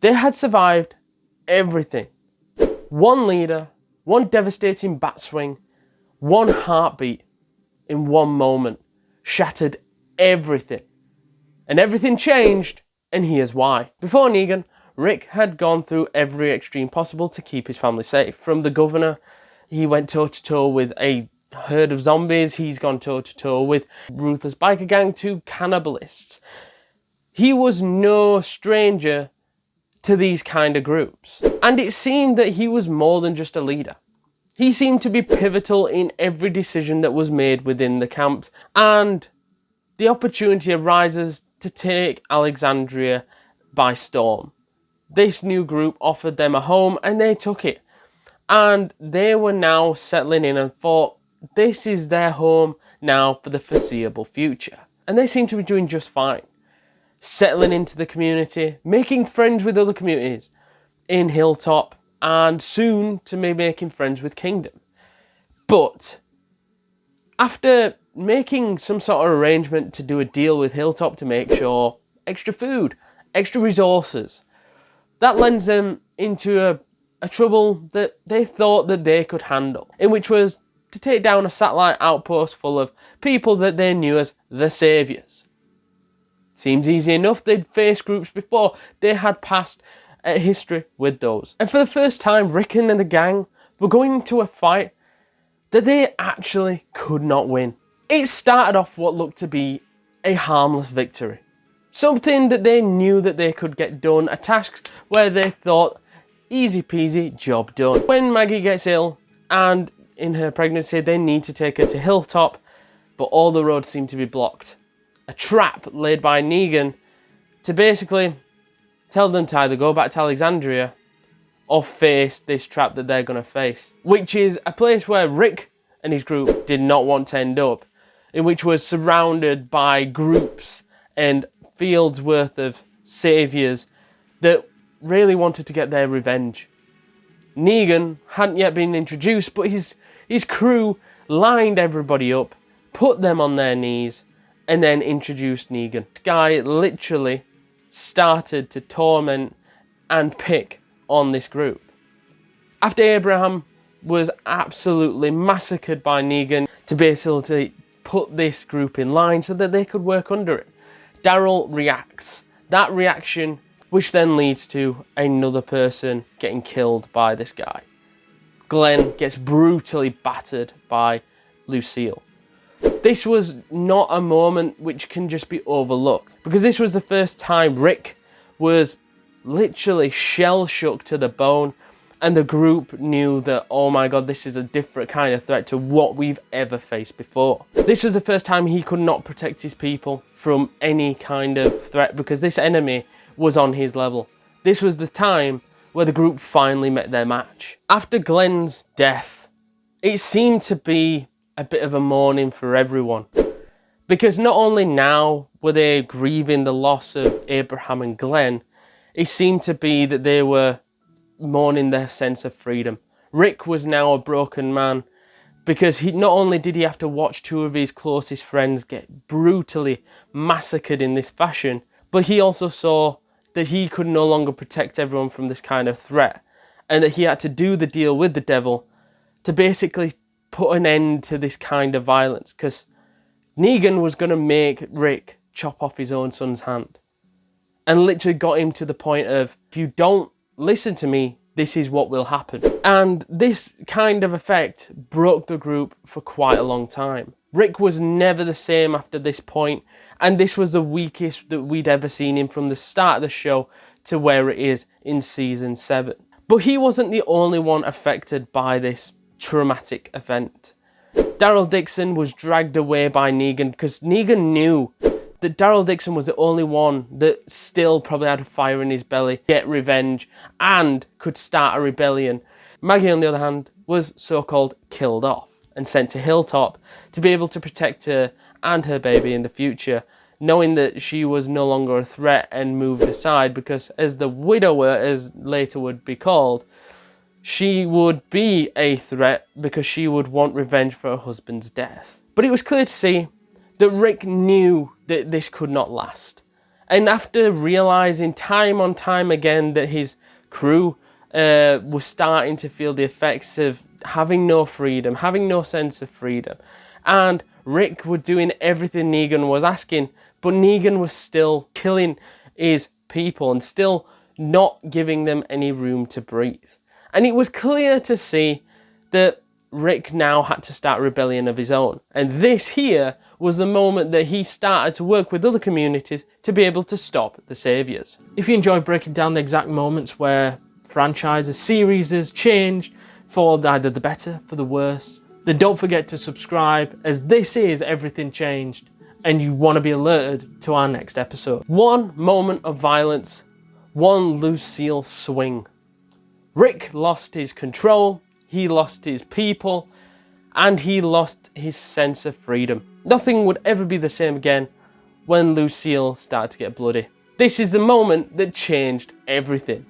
They had survived everything. One leader, one devastating bat swing, one heartbeat in one moment shattered everything. And everything changed, and here's why. Before Negan, Rick had gone through every extreme possible to keep his family safe. From the governor, he went toe-to-toe with a herd of zombies. He's gone toe-to-toe with ruthless biker gang to cannibalists. He was no stranger to these kind of groups. And it seemed that he was more than just a leader. He seemed to be pivotal in every decision that was made within the camps. And the opportunity arises to take Alexandria by storm. This new group offered them a home and they took it. And they were now settling in and thought, this is their home now for the foreseeable future. And they seem to be doing just fine. Settling into the community, making friends with other communities in Hilltop, and soon to be making friends with Kingdom. But after making some sort of arrangement to do a deal with Hilltop to make sure extra food, extra resources, that lends them into a trouble that they thought that they could handle, in which was to take down a satellite outpost full of people that they knew as the Saviours. Seems easy enough. They'd faced groups before. They had past history with those. And for the first time, Rick and the gang were going into a fight that they actually could not win. It started off what looked to be a harmless victory. Something that they knew that they could get done. A task where they thought, easy peasy, job done. When Maggie gets ill and in her pregnancy, they need to take her to Hilltop, but all the roads seem to be blocked. A trap laid by Negan to basically tell them to either go back to Alexandria or face this trap that they're going to face. Which is a place where Rick and his group did not want to end up, in which was surrounded by groups and fields worth of saviours that really wanted to get their revenge. Negan hadn't yet been introduced, but his crew lined everybody up, put them on their knees, and then introduced Negan. This guy literally started to torment and pick on this group. After Abraham was absolutely massacred by Negan to basically put this group in line so that they could work under it, Daryl reacts. That reaction, which then leads to another person getting killed by this guy. Glenn gets brutally battered by Lucille. This was not a moment which can just be overlooked, because this was the first time Rick was literally shell-shook to the bone, and the group knew that, oh my god, this is a different kind of threat to what we've ever faced before. This was the first time he could not protect his people from any kind of threat, because this enemy was on his level. This was the time where the group finally met their match. After Glenn's death, it seemed to be a bit of a mourning for everyone, because not only now were they grieving the loss of Abraham and Glenn, it seemed to be that they were mourning their sense of freedom. Rick was now a broken man, because not only did he have to watch two of his closest friends get brutally massacred in this fashion, but he also saw that he could no longer protect everyone from this kind of threat, and that he had to do the deal with the devil to basically put an end to this kind of violence, because Negan was going to make Rick chop off his own son's hand, and literally got him to the point of, if you don't listen to me, this is what will happen. And this kind of effect broke the group for quite a long time. Rick was never the same after this point, and this was the weakest that we'd ever seen him from the start of the show to where it is in season 7. But he wasn't the only one affected by this traumatic event. Daryl Dixon was dragged away by Negan, because Negan knew that Daryl Dixon was the only one that still probably had a fire in his belly, get revenge, and could start a rebellion. Maggie, on the other hand, was so-called killed off and sent to Hilltop to be able to protect her and her baby in the future, knowing that she was no longer a threat, and moved aside because, as the widower, as later would be called, she would be a threat because she would want revenge for her husband's death. But it was clear to see that Rick knew that this could not last, And after realizing time on time again that his crew was starting to feel the effects of having no freedom, having no sense of freedom, and Rick was doing everything Negan was asking, but Negan was still killing his people and still not giving them any room to breathe. And it was clear to see that Rick now had to start a rebellion of his own. And this here was the moment that he started to work with other communities to be able to stop the Saviors. If you enjoyed breaking down the exact moments where franchises, series has changed for either the better, for the worse, then don't forget to subscribe, as this is Everything Changed, and you want to be alerted to our next episode. One moment of violence, one Lucille swing. Rick lost his control, he lost his people, and he lost his sense of freedom. Nothing would ever be the same again when Lucille started to get bloody. This is the moment that changed everything.